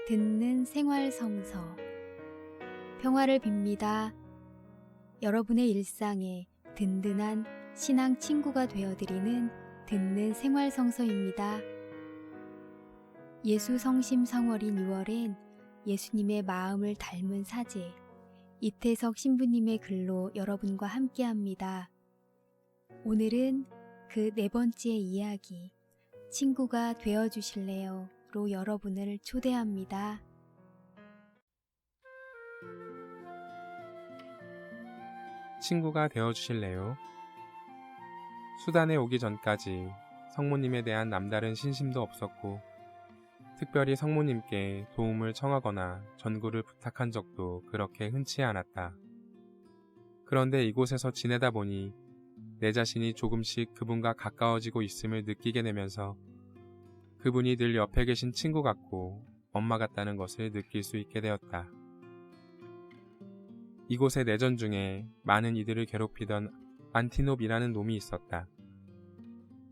듣는 생활성서 평화를 빕니다. 여러분의 일상에 든든한 신앙 친구가 되어드리는 듣는 생활성서입니다. 예수 성심 성월인 6월엔 예수님의 마음을 닮은 사제 이태석 신부님의 글로 여러분과 함께합니다. 오늘은 그 네 번째 이야기 친구가 되어주실래요? 로 여러분을 초대합니다. 친구가 되어주실래요? 수단에 오기 전까지 성모님에 대한 남다른 신심도 없었고 특별히 성모님께 도움을 청하거나 전구를 부탁한 적도 그렇게 흔치 않았다. 그런데 이곳에서 지내다 보니 내 자신이 조금씩 그분과 가까워지고 있음을 느끼게 되면서 그분이 늘 옆에 계신 친구 같고 엄마 같다는 것을 느낄 수 있게 되었다. 이곳의 내전 중에 많은 이들을 괴롭히던 안티놉이라는 놈이 있었다.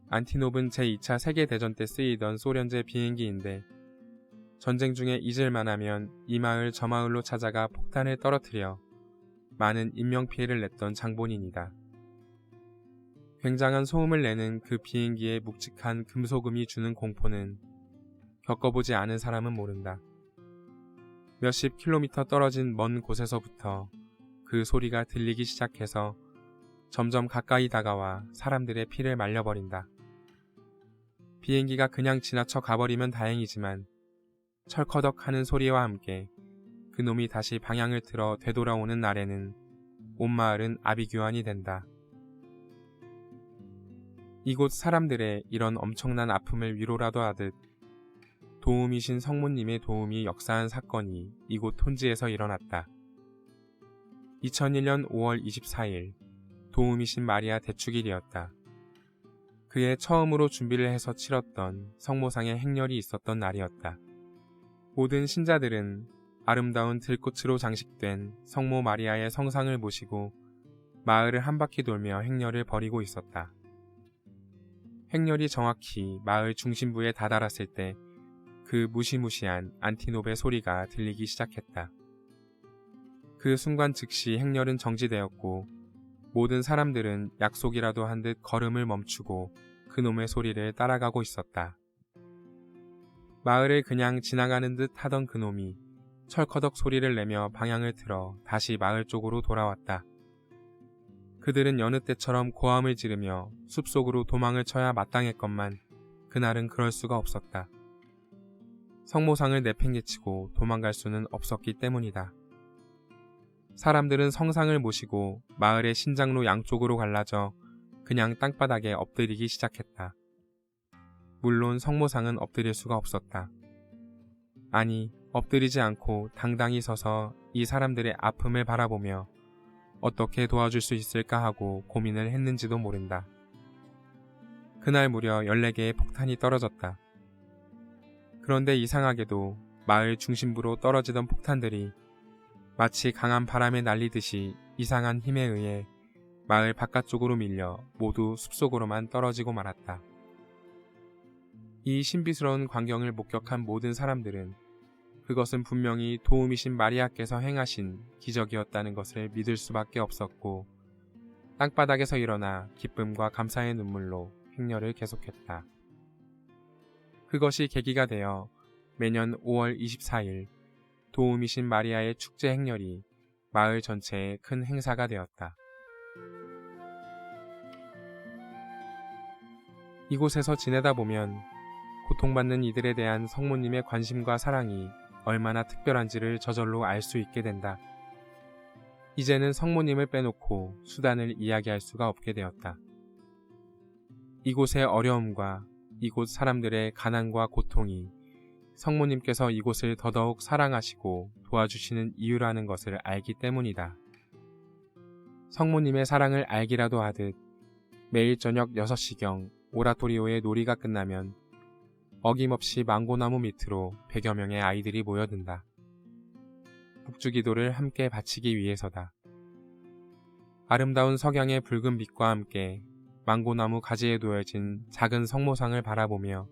안티놉은 제2차 세계대전 때 쓰이던 소련제 비행기인데 전쟁 중에 잊을만 하면 이 마을 저 마을로 찾아가 폭탄을 떨어뜨려 많은 인명피해를 냈던 장본인이다. 굉장한 소음을 내는 그 비행기의 묵직한 금소금이 주는 공포는 겪어보지 않은 사람은 모른다. 몇십 킬로미터 떨어진 먼 곳에서부터 그 소리가 들리기 시작해서 점점 가까이 다가와 사람들의 피를 말려버린다. 비행기가 그냥 지나쳐 가버리면 다행이지만 철커덕 하는 소리와 함께 그놈이 다시 방향을 틀어 되돌아오는 날에는 온 마을은 아비규환이 된다. 이곳 사람들의 이런 엄청난 아픔을 위로라도 하듯 도움이신 성모님의 도움이 역사한 사건이 이곳 톤지에서 일어났다. 2001년 5월 24일 도움이신 마리아 대축일이었다. 그의 처음으로 준비를 해서 치렀던 성모상의 행렬이 있었던 날이었다. 모든 신자들은 아름다운 들꽃으로 장식된 성모 마리아의 성상을 모시고 마을을 한 바퀴 돌며 행렬을 벌이고 있었다. 행렬이 정확히 마을 중심부에 다다랐을 때 그 무시무시한 안티놉의 소리가 들리기 시작했다. 그 순간 즉시 행렬은 정지되었고 모든 사람들은 약속이라도 한 듯 걸음을 멈추고 그놈의 소리를 따라가고 있었다. 마을을 그냥 지나가는 듯 하던 그놈이 철커덕 소리를 내며 방향을 틀어 다시 마을 쪽으로 돌아왔다. 그들은 여느 때처럼 고함을 지르며 숲속으로 도망을 쳐야 마땅했건만 그날은 그럴 수가 없었다. 성모상을 내팽개치고 도망갈 수는 없었기 때문이다. 사람들은 성상을 모시고 마을의 신장로 양쪽으로 갈라져 그냥 땅바닥에 엎드리기 시작했다. 물론 성모상은 엎드릴 수가 없었다. 아니, 엎드리지 않고 당당히 서서 이 사람들의 아픔을 바라보며 어떻게 도와줄 수 있을까 하고 고민을 했는지도 모른다. 그날 무려 14개의 폭탄이 떨어졌다. 그런데 이상하게도 마을 중심부로 떨어지던 폭탄들이 마치 강한 바람에 날리듯이 이상한 힘에 의해 마을 바깥쪽으로 밀려 모두 숲속으로만 떨어지고 말았다. 이 신비스러운 광경을 목격한 모든 사람들은 그것은 분명히 도움이신 마리아께서 행하신 기적이었다는 것을 믿을 수밖에 없었고 땅바닥에서 일어나 기쁨과 감사의 눈물로 행렬을 계속했다. 그것이 계기가 되어 매년 5월 24일 도움이신 마리아의 축제 행렬이 마을 전체의 큰 행사가 되었다. 이곳에서 지내다 보면 고통받는 이들에 대한 성모님의 관심과 사랑이 얼마나 특별한지를 저절로 알 수 있게 된다. 이제는 성모님을 빼놓고 수단을 이야기할 수가 없게 되었다. 이곳의 어려움과 이곳 사람들의 가난과 고통이 성모님께서 이곳을 더더욱 사랑하시고 도와주시는 이유라는 것을 알기 때문이다. 성모님의 사랑을 알기라도 하듯 매일 저녁 6시경 오라토리오의 놀이가 끝나면 어김없이 망고나무 밑으로 100여 명의 아이들이 모여든다. 북주기도를 함께 바치기 위해서다. 아름다운 석양의 붉은 빛과 함께 망고나무 가지에 놓여진 작은 성모상을 바라보며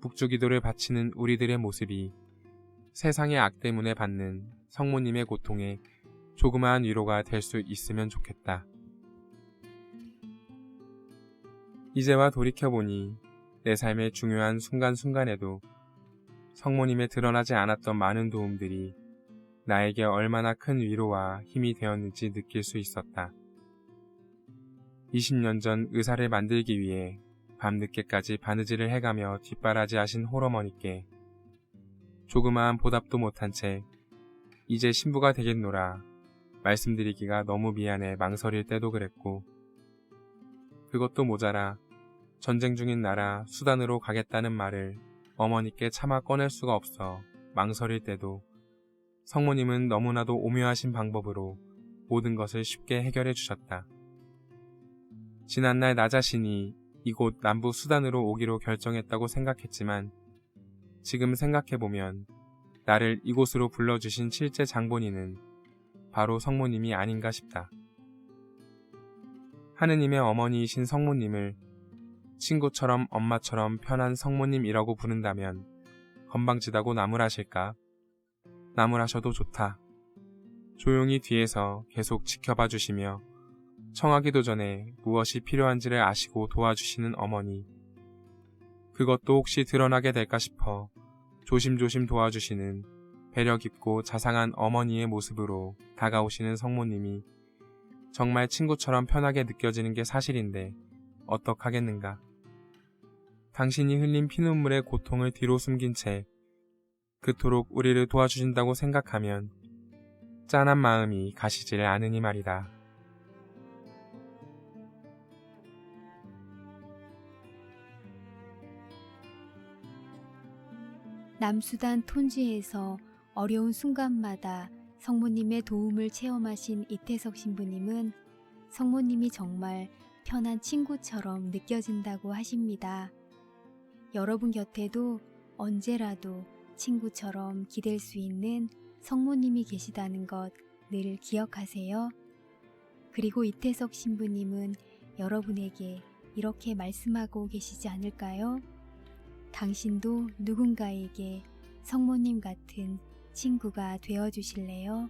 북주기도를 바치는 우리들의 모습이 세상의 악 때문에 받는 성모님의 고통에 조그마한 위로가 될 수 있으면 좋겠다. 이제와 돌이켜보니 내 삶의 중요한 순간순간에도 성모님의 드러나지 않았던 많은 도움들이 나에게 얼마나 큰 위로와 힘이 되었는지 느낄 수 있었다. 20년 전 의사를 만들기 위해 밤늦게까지 바느질을 해가며 뒷바라지하신 홀어머니께 조그마한 보답도 못한 채 이제 신부가 되겠노라 말씀드리기가 너무 미안해 망설일 때도 그랬고, 그것도 모자라 전쟁 중인 나라 수단으로 가겠다는 말을 어머니께 차마 꺼낼 수가 없어 망설일 때도 성모님은 너무나도 오묘하신 방법으로 모든 것을 쉽게 해결해 주셨다. 지난날 나 자신이 이곳 남부 수단으로 오기로 결정했다고 생각했지만 지금 생각해보면 나를 이곳으로 불러주신 실제 장본인은 바로 성모님이 아닌가 싶다. 하느님의 어머니이신 성모님을 친구처럼 엄마처럼 편한 성모님이라고 부른다면 건방지다고 나무라실까? 나무라셔도 좋다. 조용히 뒤에서 계속 지켜봐 주시며 청하기도 전에 무엇이 필요한지를 아시고 도와주시는 어머니. 그것도 혹시 드러나게 될까 싶어 조심조심 도와주시는 배려 깊고 자상한 어머니의 모습으로 다가오시는 성모님이 정말 친구처럼 편하게 느껴지는 게 사실인데 어떡하겠는가. 당신이 흘린 피눈물의 고통을 뒤로 숨긴 채 그토록 우리를 도와주신다고 생각하면 짠한 마음이 가시질 않으니 말이다. 남수단 톤지에서 어려운 순간마다 성모님의 도움을 체험하신 이태석 신부님은 성모님이 정말 편한 친구처럼 느껴진다고 하십니다. 여러분 곁에도 언제라도 친구처럼 기댈 수 있는 성모님이 계시다는 것 늘 기억하세요. 그리고 이태석 신부님은 여러분에게 이렇게 말씀하고 계시지 않을까요? 당신도 누군가에게 성모님 같은 친구가 되어주실래요?